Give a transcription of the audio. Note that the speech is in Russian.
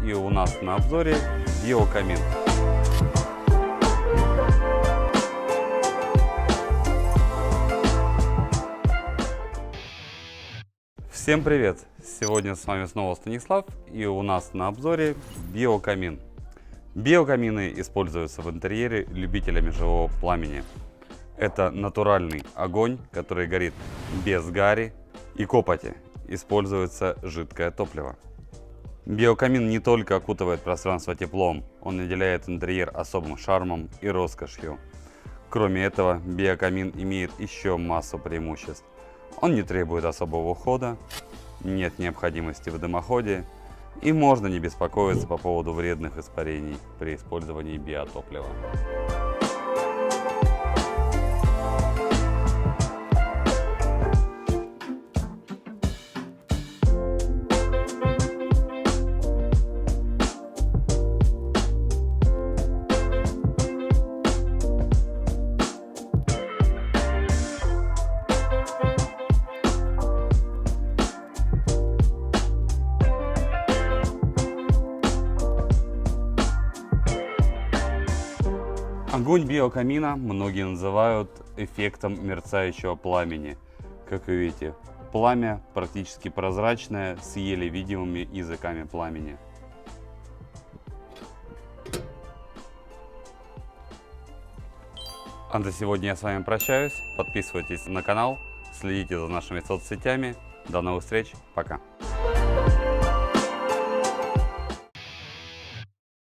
и у нас на обзоре биокамин. Всем привет! Сегодня с вами снова Станислав, и у нас на обзоре биокамин. Биокамины используются в интерьере любителями живого пламени. Это натуральный огонь, который горит без гари и копоти. Используется жидкое топливо. Биокамин не только окутывает пространство теплом, он наделяет интерьер особым шармом и роскошью. Кроме этого, биокамин имеет еще массу преимуществ. Он не требует особого ухода, нет необходимости в дымоходе и можно не беспокоиться по поводу вредных испарений при использовании биотоплива. Огонь биокамина многие называют эффектом мерцающего пламени. Как вы видите, пламя практически прозрачное, с еле видимыми языками пламени. А на сегодня я с вами прощаюсь. Подписывайтесь на канал, следите за нашими соцсетями. До новых встреч, пока!